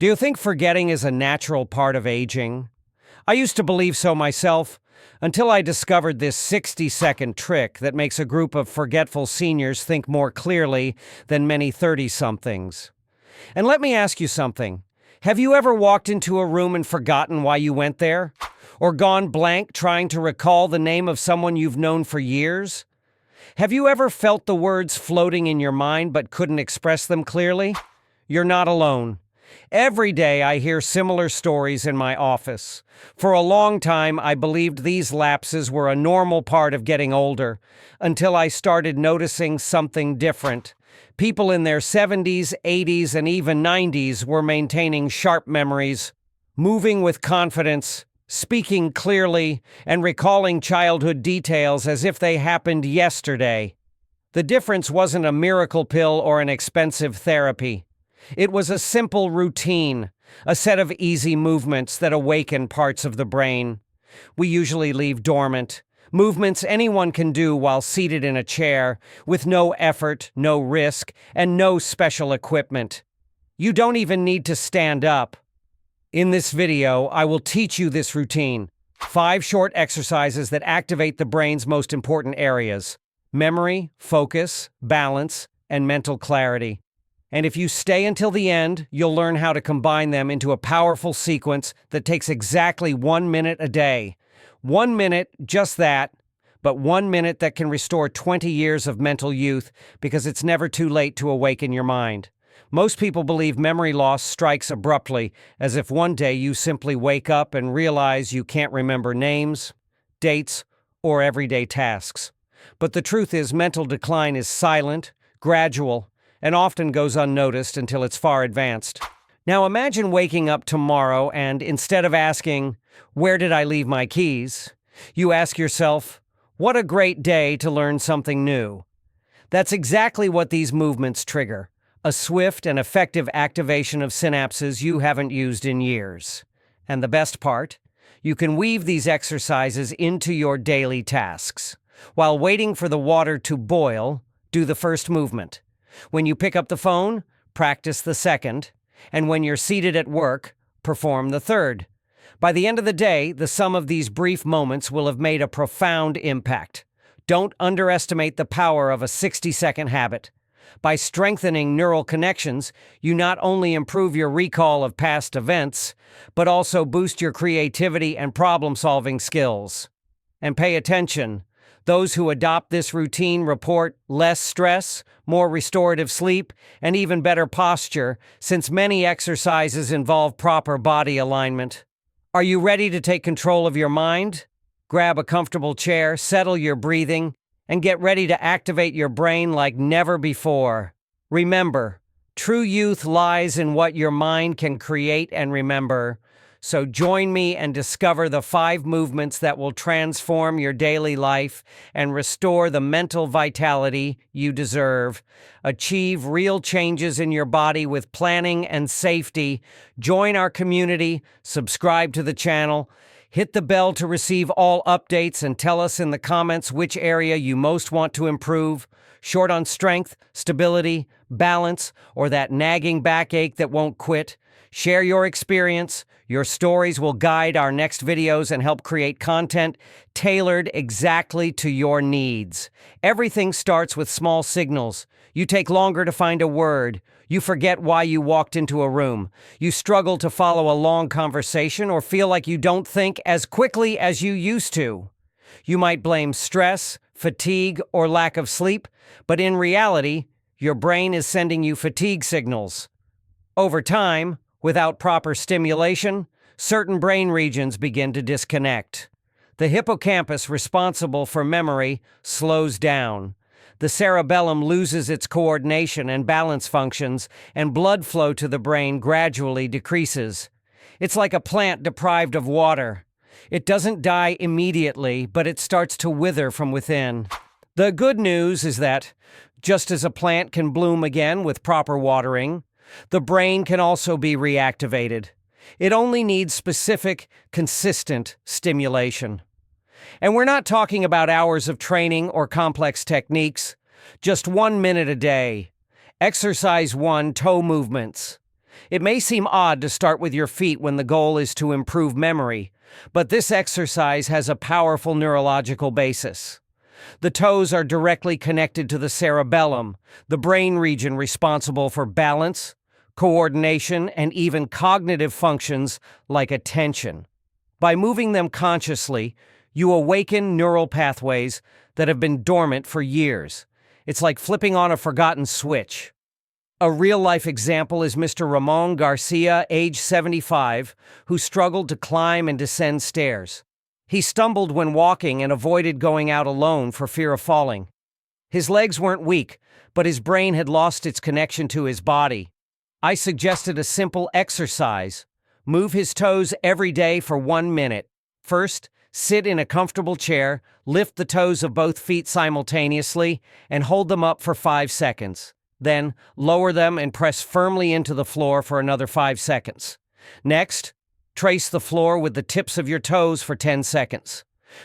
Do you think forgetting is a natural part of aging? I used to believe so myself, until I discovered this 60-second trick that makes a group of forgetful seniors think more clearly than many 30-somethings. And let me ask you something. Have you ever walked into a room and forgotten why you went there? Or gone blank trying to recall the name of someone you've known for years? Have you ever felt the words floating in your mind but couldn't express them clearly? You're not alone. Every day I hear similar stories in my office. For a long time, I believed these lapses were a normal part of getting older, until I started noticing something different. People in their 70s, 80s, and even 90s were maintaining sharp memories, moving with confidence, speaking clearly, and recalling childhood details as if they happened yesterday. The difference wasn't a miracle pill or an expensive therapy. It was a simple routine, a set of easy movements that awaken parts of the brain. We usually leave dormant, movements anyone can do while seated in a chair, with no effort, no risk, and no special equipment. You don't even need to stand up. In this video, I will teach you this routine. 5 short exercises that activate the brain's most important areas: memory, focus, balance, and mental clarity. And if you stay until the end, you'll learn how to combine them into a powerful sequence that takes exactly 1 minute a day. 1 minute, just that, but 1 minute that can restore 20 years of mental youth, because it's never too late to awaken your mind. Most people believe memory loss strikes abruptly, as if one day you simply wake up and realize you can't remember names, dates, or everyday tasks. But the truth is, mental decline is silent, gradual, and often goes unnoticed until it's far advanced. Now imagine waking up tomorrow and instead of asking, "Where did I leave my keys?" you ask yourself, "What a great day to learn something new." That's exactly what these movements trigger, a swift and effective activation of synapses you haven't used in years. And the best part? You can weave these exercises into your daily tasks. While waiting for the water to boil, do the first movement. When you pick up the phone, practice the second, and when you're seated at work, perform the third. By the end of the day, the sum of these brief moments will have made a profound impact. Don't underestimate the power of a 60-second habit. By strengthening neural connections, you not only improve your recall of past events, but also boost your creativity and problem-solving skills. And pay attention. Those who adopt this routine report less stress, more restorative sleep, and even better posture, since many exercises involve proper body alignment. Are you ready to take control of your mind? Grab a comfortable chair, settle your breathing, and get ready to activate your brain like never before. Remember, true youth lies in what your mind can create and remember. So join me and discover the 5 movements that will transform your daily life and restore the mental vitality you deserve. Achieve real changes in your body with planning and safety. Join our community, subscribe to the channel, hit the bell to receive all updates, and tell us in the comments which area you most want to improve. Short on strength, stability, balance, or that nagging backache that won't quit? Share your experience. Your stories will guide our next videos and help create content tailored exactly to your needs. Everything starts with small signals. You take longer to find a word. You forget why you walked into a room. You struggle to follow a long conversation or feel like you don't think as quickly as you used to. You might blame stress, fatigue, or lack of sleep, but in reality, your brain is sending you fatigue signals. Over time, without proper stimulation, certain brain regions begin to disconnect. The hippocampus, responsible for memory, slows down. The cerebellum loses its coordination and balance functions, and blood flow to the brain gradually decreases. It's like a plant deprived of water. It doesn't die immediately, but it starts to wither from within. The good news is that, just as a plant can bloom again with proper watering, the brain can also be reactivated. It only needs specific, consistent stimulation. And we're not talking about hours of training or complex techniques, just 1 minute a day. Exercise 1, toe movements. It may seem odd to start with your feet when the goal is to improve memory, but this exercise has a powerful neurological basis. The toes are directly connected to the cerebellum, the brain region responsible for balance, coordination, and even cognitive functions like attention. By moving them consciously, you awaken neural pathways that have been dormant for years. It's like flipping on a forgotten switch. A real-life example is Mr. Ramon Garcia, age 75, who struggled to climb and descend stairs. He stumbled when walking and avoided going out alone for fear of falling. His legs weren't weak, but his brain had lost its connection to his body. I suggested a simple exercise. Move his toes every day for 1 minute. First, sit in a comfortable chair, lift the toes of both feet simultaneously, and hold them up for 5 seconds. Then, lower them and press firmly into the floor for another 5 seconds. Next, trace the floor with the tips of your toes for 10 seconds.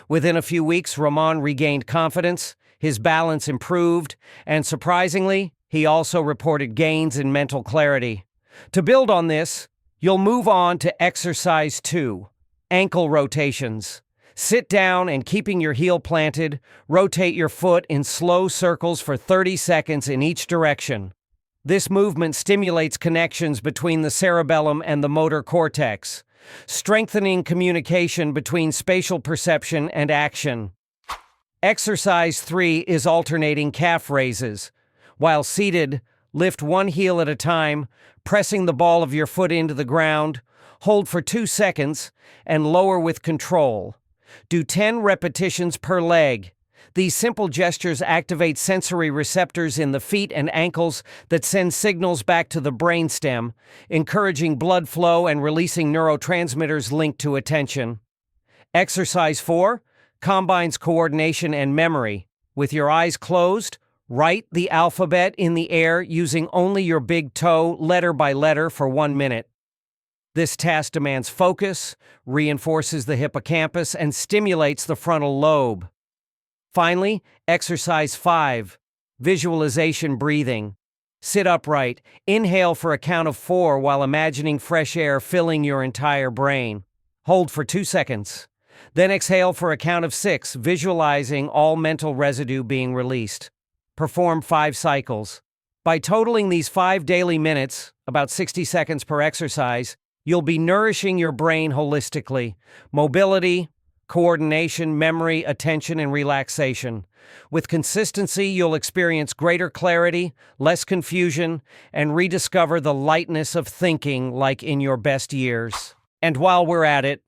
Within a few weeks, Ramon regained confidence, his balance improved, and surprisingly, he also reported gains in mental clarity. To build on this, you'll move on to exercise 2, ankle rotations. Sit down and keeping your heel planted, rotate your foot in slow circles for 30 seconds in each direction. This movement stimulates connections between the cerebellum and the motor cortex, strengthening communication between spatial perception and action. Exercise 3 is alternating calf raises. While seated, lift one heel at a time, pressing the ball of your foot into the ground, hold for 2 seconds, and lower with control. Do 10 repetitions per leg. These simple gestures activate sensory receptors in the feet and ankles that send signals back to the brainstem, encouraging blood flow and releasing neurotransmitters linked to attention. Exercise 4 combines coordination and memory. With your eyes closed, write the alphabet in the air using only your big toe, letter by letter, for 1 minute. This task demands focus, reinforces the hippocampus, and stimulates the frontal lobe. Finally, exercise 5, visualization breathing. Sit upright, inhale for a count of 4 while imagining fresh air filling your entire brain. Hold for 2 seconds. Then exhale for a count of 6, visualizing all mental residue being released. Perform 5 cycles. By totaling these 5 daily minutes, about 60 seconds per exercise, you'll be nourishing your brain holistically. Mobility, coordination, memory, attention, and relaxation. With consistency, you'll experience greater clarity, less confusion, and rediscover the lightness of thinking like in your best years. And while we're at it,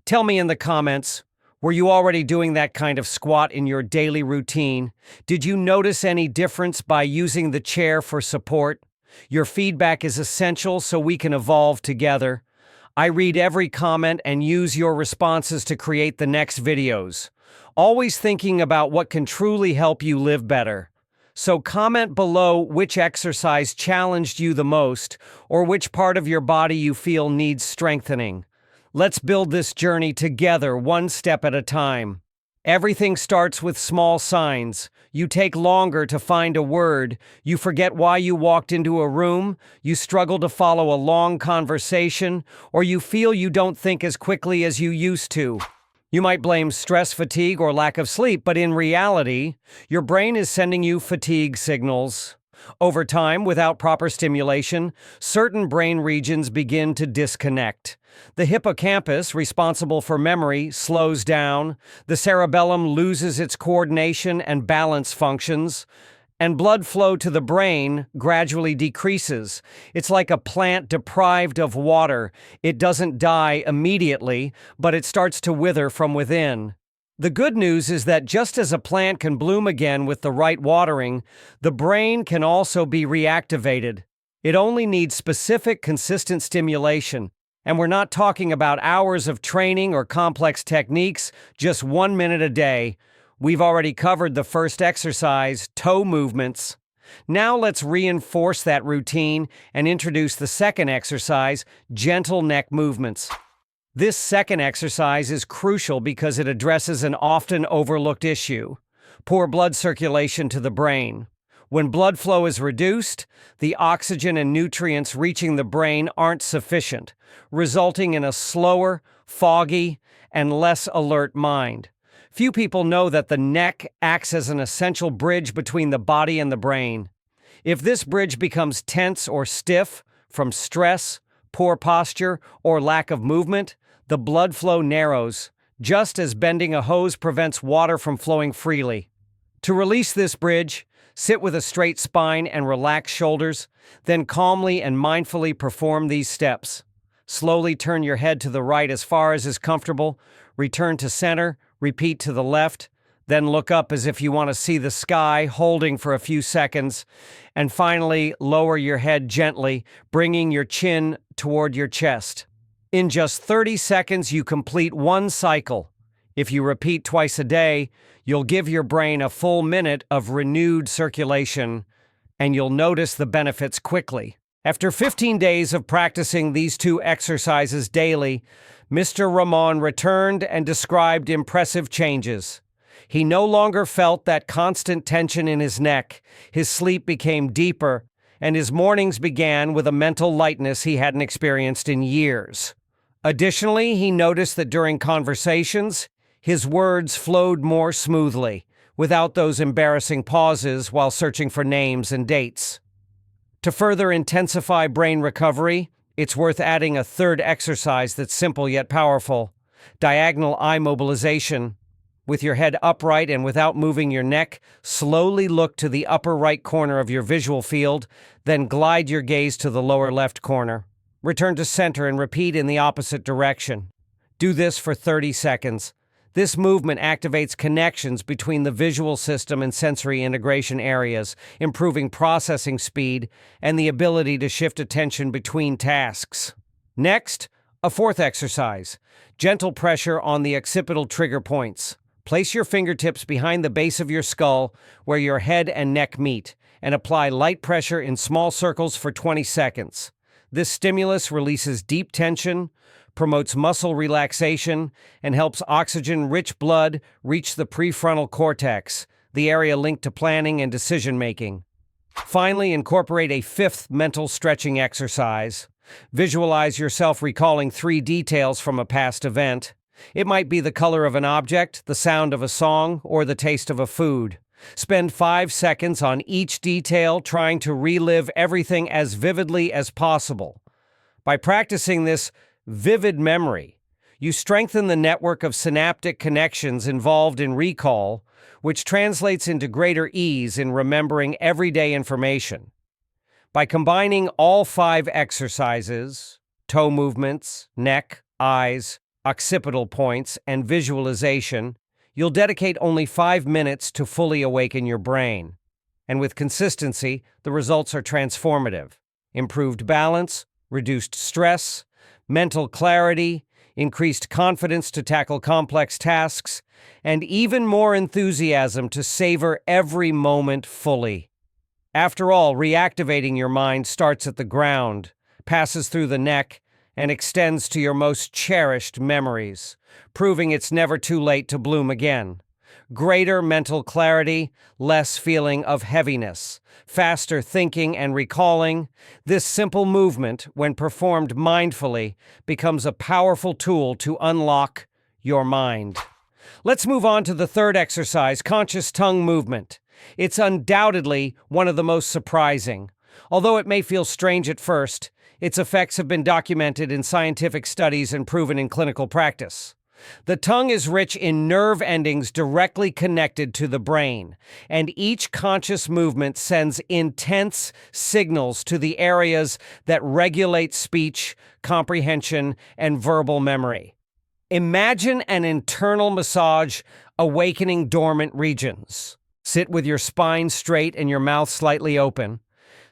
tell me in the comments, were you already doing that kind of squat in your daily routine? Did you notice any difference by using the chair for support? Your feedback is essential so we can evolve together. I read every comment and use your responses to create the next videos. Always thinking about what can truly help you live better. So comment below which exercise challenged you the most or which part of your body you feel needs strengthening. Let's build this journey together, one step at a time. Everything starts with small signs. You take longer to find a word. You forget why you walked into a room. You struggle to follow a long conversation, or you feel you don't think as quickly as you used to. You might blame stress, fatigue, or lack of sleep, but in reality, your brain is sending you fatigue signals. Over time, without proper stimulation, certain brain regions begin to disconnect. The hippocampus, responsible for memory, slows down, the cerebellum loses its coordination and balance functions, and blood flow to the brain gradually decreases. It's like a plant deprived of water. It doesn't die immediately, but it starts to wither from within. The good news is that just as a plant can bloom again with the right watering, the brain can also be reactivated. It only needs specific, consistent stimulation. And we're not talking about hours of training or complex techniques, just 1 minute a day. We've already covered the first exercise, toe movements. Now let's reinforce that routine and introduce the second exercise, gentle neck movements. This second exercise is crucial because it addresses an often overlooked issue: poor blood circulation to the brain. When blood flow is reduced, the oxygen and nutrients reaching the brain aren't sufficient, resulting in a slower, foggy, and less alert mind. Few people know that the neck acts as an essential bridge between the body and the brain. If this bridge becomes tense or stiff from stress, poor posture, or lack of movement, the blood flow narrows, just as bending a hose prevents water from flowing freely. To release this bridge, sit with a straight spine and relaxed shoulders, then calmly and mindfully perform these steps. Slowly turn your head to the right as far as is comfortable, return to center, repeat to the left, then look up as if you want to see the sky, holding for a few seconds, and finally lower your head gently, bringing your chin toward your chest. In just 30 seconds, you complete one cycle. If you repeat twice a day, you'll give your brain a full minute of renewed circulation, and you'll notice the benefits quickly. After 15 days of practicing these two exercises daily, Mr. Ramon returned and described impressive changes. He no longer felt that constant tension in his neck, his sleep became deeper, and his mornings began with a mental lightness he hadn't experienced in years. Additionally, he noticed that during conversations, his words flowed more smoothly, without those embarrassing pauses while searching for names and dates. To further intensify brain recovery, it's worth adding a third exercise that's simple yet powerful: diagonal eye mobilization. With your head upright and without moving your neck, slowly look to the upper right corner of your visual field, then glide your gaze to the lower left corner. Return to center and repeat in the opposite direction. Do this for 30 seconds. This movement activates connections between the visual system and sensory integration areas, improving processing speed and the ability to shift attention between tasks. Next, a fourth exercise: gentle pressure on the occipital trigger points. Place your fingertips behind the base of your skull where your head and neck meet, and apply light pressure in small circles for 20 seconds. This stimulus releases deep tension, promotes muscle relaxation, and helps oxygen-rich blood reach the prefrontal cortex, the area linked to planning and decision-making. Finally, incorporate a fifth mental stretching exercise. Visualize yourself recalling 3 details from a past event. It might be the color of an object, the sound of a song, or the taste of a food. Spend 5 seconds on each detail, trying to relive everything as vividly as possible. By practicing this vivid memory, you strengthen the network of synaptic connections involved in recall, which translates into greater ease in remembering everyday information. By combining all 5 exercises, toe movements, neck, eyes, occipital points, and visualization, you'll dedicate only 5 minutes to fully awaken your brain. And with consistency, the results are transformative. Improved balance, reduced stress, mental clarity, increased confidence to tackle complex tasks, and even more enthusiasm to savor every moment fully. After all, reactivating your mind starts at the ground, passes through the neck, and extends to your most cherished memories, proving it's never too late to bloom again. Greater mental clarity, less feeling of heaviness, faster thinking and recalling. This simple movement, when performed mindfully, becomes a powerful tool to unlock your mind. Let's move on to the third exercise, conscious tongue movement. It's undoubtedly one of the most surprising. Although it may feel strange at first, its effects have been documented in scientific studies and proven in clinical practice. The tongue is rich in nerve endings directly connected to the brain, and each conscious movement sends intense signals to the areas that regulate speech, comprehension, and verbal memory. Imagine an internal massage awakening dormant regions. Sit with your spine straight and your mouth slightly open.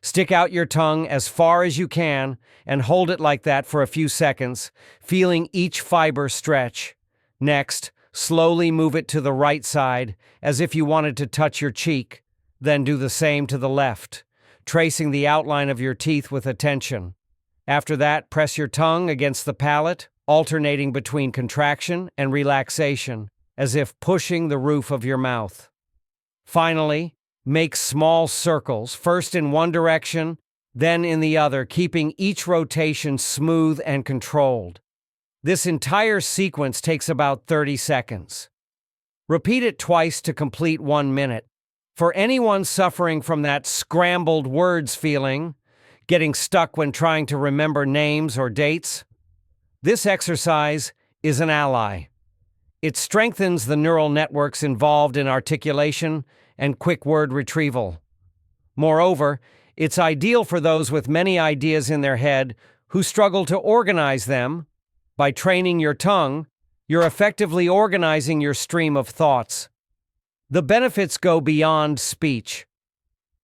Stick out your tongue as far as you can and hold it like that for a few seconds, feeling each fiber stretch. Next, slowly move it to the right side as if you wanted to touch your cheek. Then do the same to the left, tracing the outline of your teeth with attention. After that, press your tongue against the palate, alternating between contraction and relaxation, as if pushing the roof of your mouth. Finally, Make small circles, first in one direction, then in the other, keeping each rotation smooth and controlled. This entire sequence takes about 30 seconds. Repeat it twice to complete 1 minute. For anyone suffering from that scrambled words feeling, getting stuck when trying to remember names or dates, this exercise is an ally. It strengthens the neural networks involved in articulation and quick word retrieval. Moreover, it's ideal for those with many ideas in their head who struggle to organize them. By training your tongue, you're effectively organizing your stream of thoughts. The benefits go beyond speech.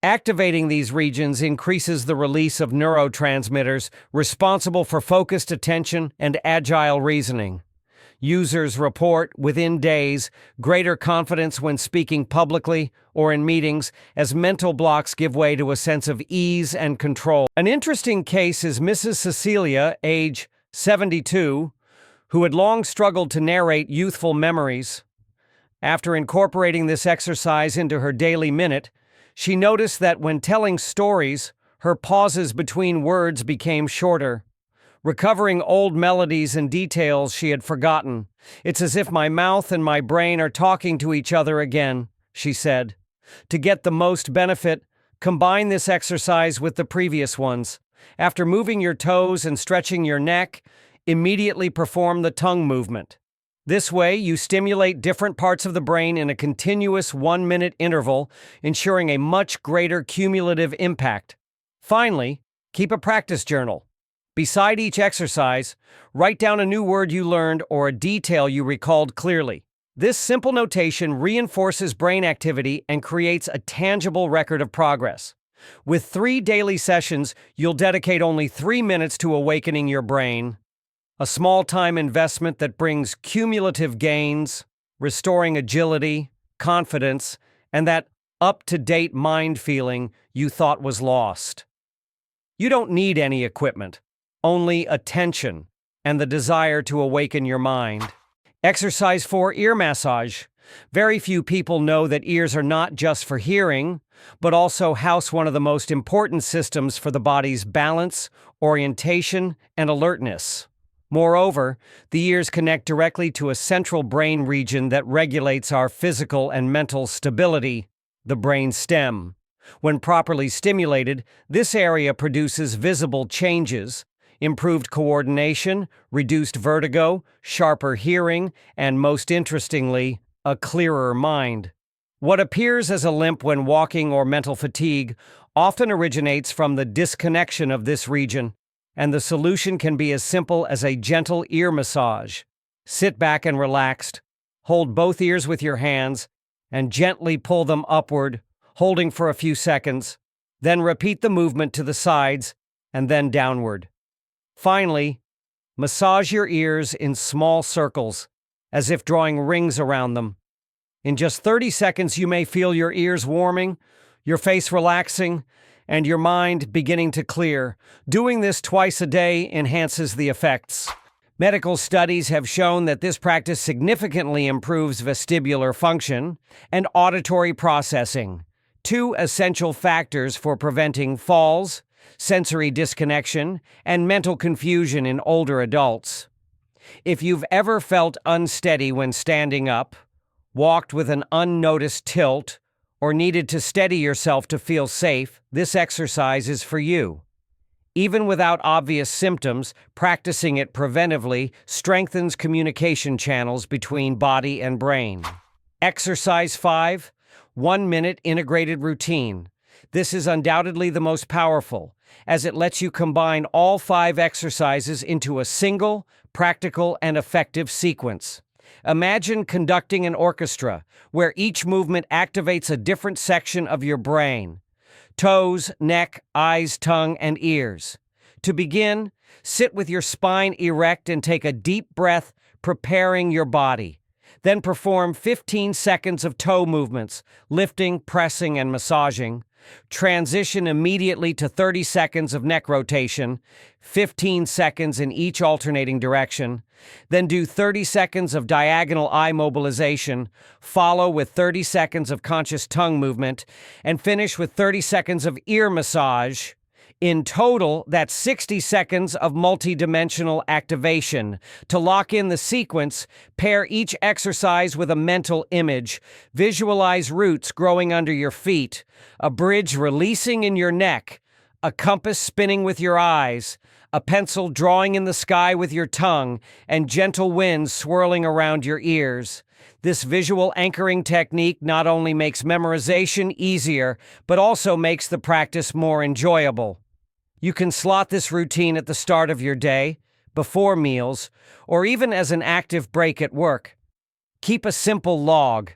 Activating these regions increases the release of neurotransmitters responsible for focused attention and agile reasoning. Users report, within days, greater confidence when speaking publicly or in meetings, as mental blocks give way to a sense of ease and control. An interesting case is Mrs. Cecilia, age 72, who had long struggled to narrate youthful memories. After incorporating this exercise into her daily minute, she noticed that when telling stories, her pauses between words became shorter. Recovering old melodies and details she had forgotten. "It's as if my mouth and my brain are talking to each other again," she said. To get the most benefit, combine this exercise with the previous ones. After moving your toes and stretching your neck, immediately perform the tongue movement. This way, you stimulate different parts of the brain in a continuous 1-minute interval, ensuring a much greater cumulative impact. Finally, keep a practice journal. Beside each exercise, write down a new word you learned or a detail you recalled clearly. This simple notation reinforces brain activity and creates a tangible record of progress. With 3 daily sessions, you'll dedicate only 3 minutes to awakening your brain. A small-time investment that brings cumulative gains, restoring agility, confidence, and that up-to-date mind feeling you thought was lost. You don't need any equipment, only attention and the desire to awaken your mind. Exercise 4, ear massage. Very few people know that ears are not just for hearing, but also house one of the most important systems for the body's balance, orientation, and alertness. Moreover, the ears connect directly to a central brain region that regulates our physical and mental stability, the brainstem. When properly stimulated, this area produces visible changes: improved coordination, reduced vertigo, sharper hearing, and most interestingly, a clearer mind. What appears as a limp when walking or mental fatigue often originates from the disconnection of this region, and the solution can be as simple as a gentle ear massage. Sit back and relaxed, hold both ears with your hands, and gently pull them upward, holding for a few seconds. Then repeat the movement to the sides and then downward. Finally, massage your ears in small circles, as if drawing rings around them. In just 30 seconds, you may feel your ears warming, your face relaxing, and your mind beginning to clear. Doing this twice a day enhances the effects. Medical studies have shown that this practice significantly improves vestibular function and auditory processing, 2 essential factors for preventing falls, sensory disconnection, and mental confusion in older adults. If you've ever felt unsteady when standing up, walked with an unnoticed tilt, or needed to steady yourself to feel safe, this exercise is for you. Even without obvious symptoms, practicing it preventively strengthens communication channels between body and brain. Exercise 5, 1-minute integrated routine. This is undoubtedly the most powerful, as it lets you combine all 5 exercises into a single, practical, and effective sequence. Imagine conducting an orchestra, where each movement activates a different section of your brain: toes, neck, eyes, tongue, and ears. To begin, sit with your spine erect and take a deep breath, preparing your body. Then perform 15 seconds of toe movements, lifting, pressing, and massaging. Transition immediately to 30 seconds of neck rotation, 15 seconds in each alternating direction. Then do 30 seconds of diagonal eye mobilization, follow with 30 seconds of conscious tongue movement, and finish with 30 seconds of ear massage. In total, that's 60 seconds of multidimensional activation. To lock in the sequence, pair each exercise with a mental image. Visualize roots growing under your feet, a bridge releasing in your neck, a compass spinning with your eyes, a pencil drawing in the sky with your tongue, and gentle winds swirling around your ears. This visual anchoring technique not only makes memorization easier, but also makes the practice more enjoyable. You can slot this routine at the start of your day, before meals, or even as an active break at work. Keep a simple log.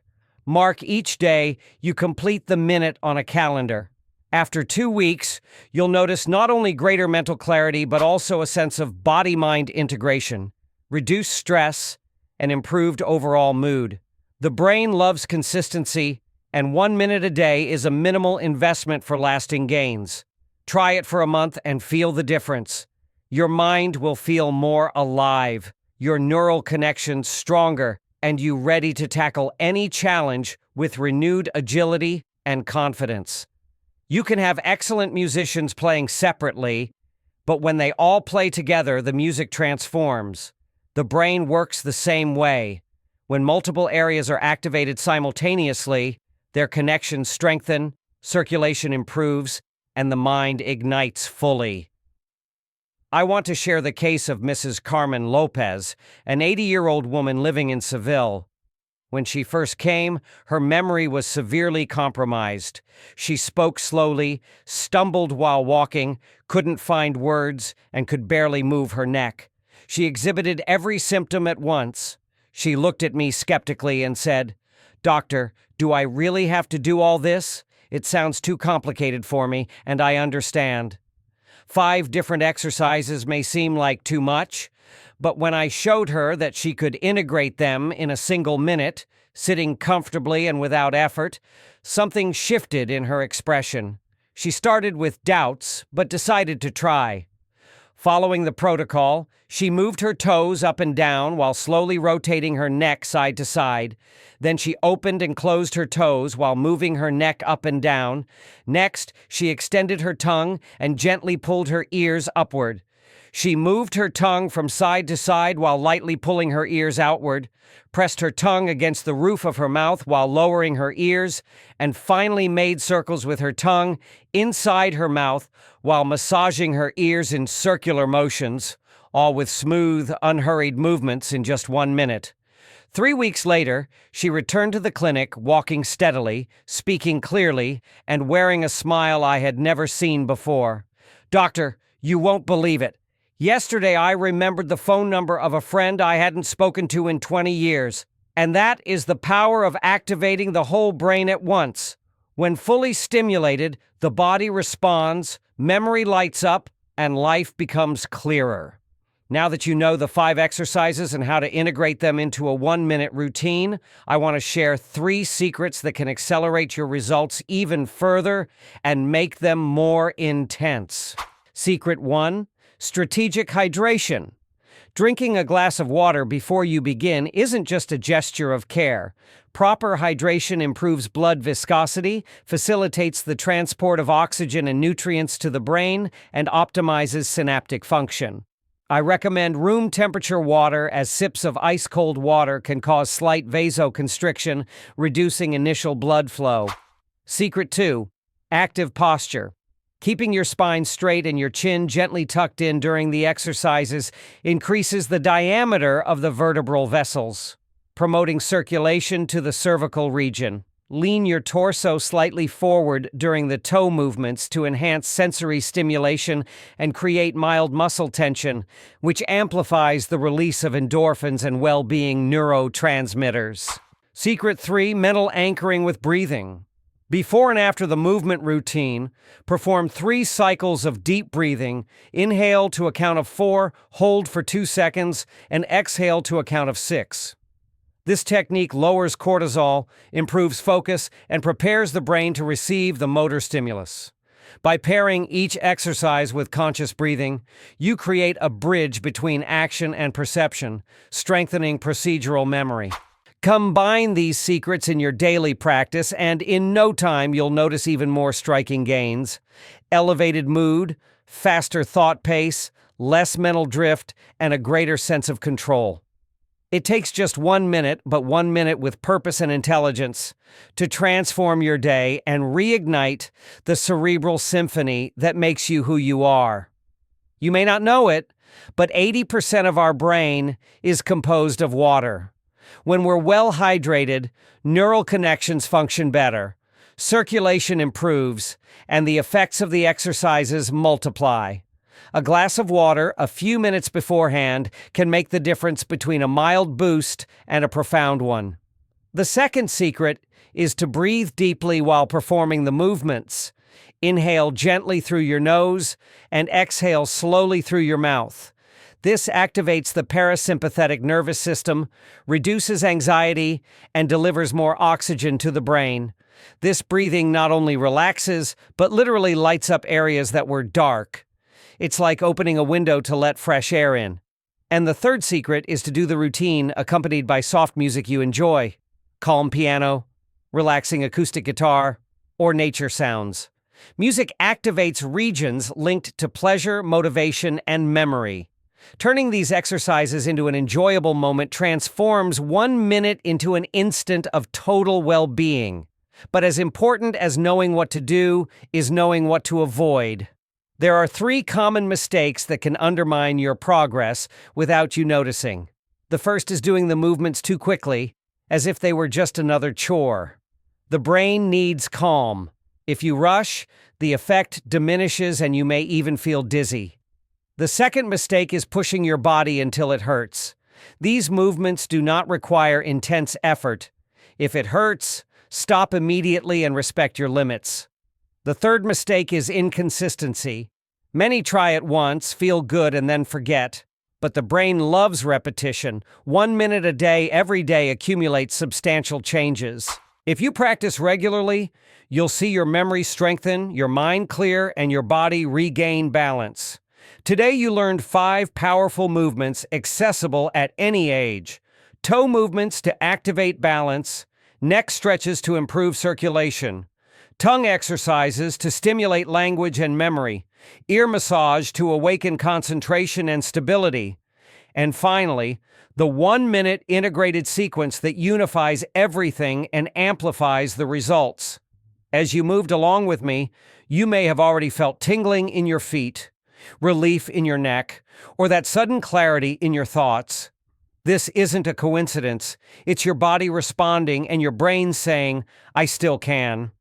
Mark each day you complete the minute on a calendar. After 2 weeks, you'll notice not only greater mental clarity, but also a sense of body-mind integration, reduced stress, and improved overall mood. The brain loves consistency, and 1 minute a day is a minimal investment for lasting gains. Try it for a month and feel the difference. Your mind will feel more alive, your neural connections stronger, and you ready to tackle any challenge with renewed agility and confidence. You can have excellent musicians playing separately, but when they all play together, the music transforms. The brain works the same way. When multiple areas are activated simultaneously, their connections strengthen, circulation improves, and the mind ignites fully. I want to share the case of Mrs. Carmen Lopez, an 80-year-old woman living in Seville. When she first came, her memory was severely compromised. She spoke slowly, stumbled while walking, couldn't find words, and could barely move her neck. She exhibited every symptom at once. She looked at me skeptically and said, "Doctor, do I really have to do all this? It sounds too complicated for me, and I understand." 5 different exercises may seem like too much, but when I showed her that she could integrate them in a single minute, sitting comfortably and without effort, something shifted in her expression. She started with doubts, but decided to try. Following the protocol, she moved her toes up and down while slowly rotating her neck side to side. Then she opened and closed her toes while moving her neck up and down. Next, she extended her tongue and gently pulled her ears upward. She moved her tongue from side to side while lightly pulling her ears outward, pressed her tongue against the roof of her mouth while lowering her ears, and finally made circles with her tongue inside her mouth while massaging her ears in circular motions, all with smooth, unhurried movements in just 1 minute. 3 weeks later, she returned to the clinic, walking steadily, speaking clearly, and wearing a smile I had never seen before. "Doctor, you won't believe it. Yesterday I remembered the phone number of a friend I hadn't spoken to in 20 years. And that is the power of activating the whole brain at once. When fully stimulated, the body responds, memory lights up, and life becomes clearer." Now that you know the 5 exercises and how to integrate them into a 1-minute routine, I want to share 3 secrets that can accelerate your results even further and make them more intense. Secret 1. Strategic hydration. Drinking a glass of water before you begin isn't just a gesture of care. Proper hydration improves blood viscosity, facilitates the transport of oxygen and nutrients to the brain, and optimizes synaptic function. I recommend room temperature water, as sips of ice-cold water can cause slight vasoconstriction, reducing initial blood flow. Secret 2. Active posture. Keeping your spine straight and your chin gently tucked in during the exercises increases the diameter of the vertebral vessels, promoting circulation to the cervical region. Lean your torso slightly forward during the toe movements to enhance sensory stimulation and create mild muscle tension, which amplifies the release of endorphins and well-being neurotransmitters. Secret 3. Mental anchoring with breathing. Before and after the movement routine, perform 3 cycles of deep breathing. Inhale to a count of 4, hold for 2 seconds, and exhale to a count of 6. This technique lowers cortisol, improves focus, and prepares the brain to receive the motor stimulus. By pairing each exercise with conscious breathing, you create a bridge between action and perception, strengthening procedural memory. Combine these secrets in your daily practice, and in no time you'll notice even more striking gains. Elevated mood, faster thought pace, less mental drift, and a greater sense of control. It takes just 1 minute, but 1 minute with purpose and intelligence, to transform your day and reignite the cerebral symphony that makes you who you are. You may not know it, but 80% of our brain is composed of water. When we're well hydrated, neural connections function better, circulation improves, and the effects of the exercises multiply. A glass of water a few minutes beforehand can make the difference between a mild boost and a profound one. The second secret is to breathe deeply while performing the movements. Inhale gently through your nose and exhale slowly through your mouth. This activates the parasympathetic nervous system, reduces anxiety, and delivers more oxygen to the brain. This breathing not only relaxes, but literally lights up areas that were dark. It's like opening a window to let fresh air in. And the third secret is to do the routine accompanied by soft music you enjoy. Calm piano, relaxing acoustic guitar, or nature sounds. Music activates regions linked to pleasure, motivation, and memory. Turning these exercises into an enjoyable moment transforms 1 minute into an instant of total well-being. But as important as knowing what to do is knowing what to avoid. There are 3 common mistakes that can undermine your progress without you noticing. The first is doing the movements too quickly, as if they were just another chore. The brain needs calm. If you rush, the effect diminishes and you may even feel dizzy. The second mistake is pushing your body until it hurts. These movements do not require intense effort. If it hurts, stop immediately and respect your limits. The third mistake is inconsistency. Many try it once, feel good, and then forget. But the brain loves repetition. 1 minute a day, every day, accumulates substantial changes. If you practice regularly, you'll see your memory strengthen, your mind clear, and your body regain balance. Today you learned 5 powerful movements accessible at any age. Toe movements to activate balance, neck stretches to improve circulation, tongue exercises to stimulate language and memory, ear massage to awaken concentration and stability, and finally, the 1-minute integrated sequence that unifies everything and amplifies the results. As you moved along with me, you may have already felt tingling in your feet, relief in your neck, or that sudden clarity in your thoughts. This isn't a coincidence. It's your body responding and your brain saying, "I still can."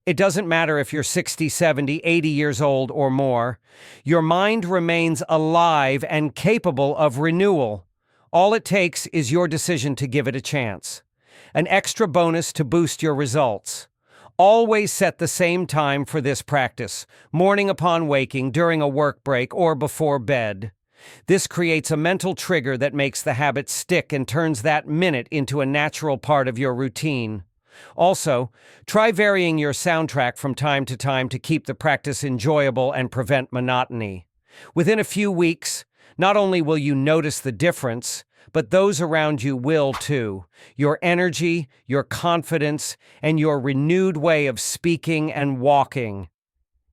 It doesn't matter if you're 60, 70, 80 years old or more. Your mind remains alive and capable of renewal. All it takes is your decision to give it a chance. An extra bonus to boost your results. Always set the same time for this practice, morning upon waking, during a work break, or before bed. This creates a mental trigger that makes the habit stick and turns that minute into a natural part of your routine. Also, try varying your soundtrack from time to time to keep the practice enjoyable and prevent monotony. Within a few weeks, not only will you notice the difference, but those around you will too. Your energy, your confidence, and your renewed way of speaking and walking.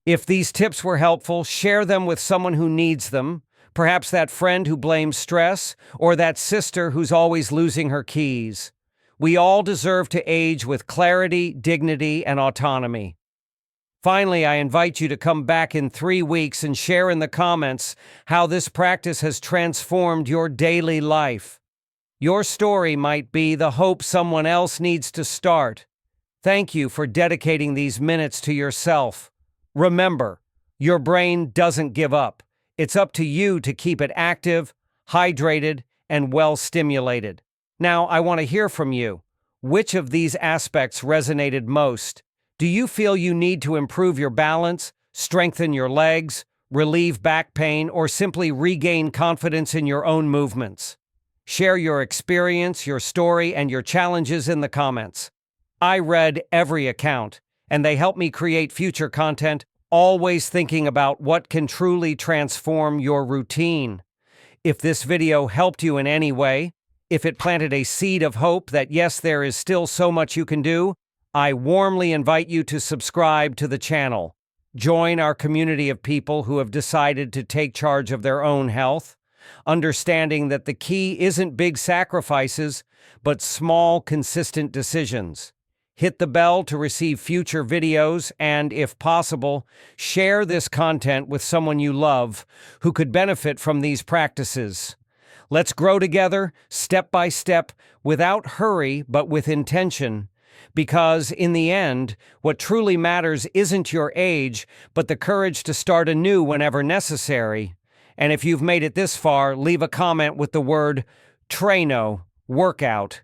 If these tips were helpful, share them with someone who needs them. Perhaps that friend who blames stress, or that sister who's always losing her keys. We all deserve to age with clarity, dignity, and autonomy. Finally, I invite you to come back in 3 weeks and share in the comments how this practice has transformed your daily life. Your story might be the hope someone else needs to start. Thank you for dedicating these minutes to yourself. Remember, your brain doesn't give up. It's up to you to keep it active, hydrated, and well-stimulated. Now, I want to hear from you. Which of these aspects resonated most? Do you feel you need to improve your balance, strengthen your legs, relieve back pain, or simply regain confidence in your own movements? Share your experience, your story, and your challenges in the comments. I read every account, and they help me create future content, always thinking about what can truly transform your routine. If this video helped you in any way, if it planted a seed of hope that yes, there is still so much you can do, I warmly invite you to subscribe to the channel. Join our community of people who have decided to take charge of their own health, understanding that the key isn't big sacrifices, but small, consistent decisions. Hit the bell to receive future videos and, if possible, share this content with someone you love who could benefit from these practices. Let's grow together, step by step, without hurry but with intention. Because, in the end, what truly matters isn't your age, but the courage to start anew whenever necessary. And if you've made it this far, leave a comment with the word Traino, workout,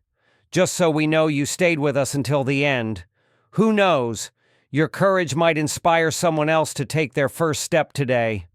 just so we know you stayed with us until the end. Who knows? Your courage might inspire someone else to take their first step today.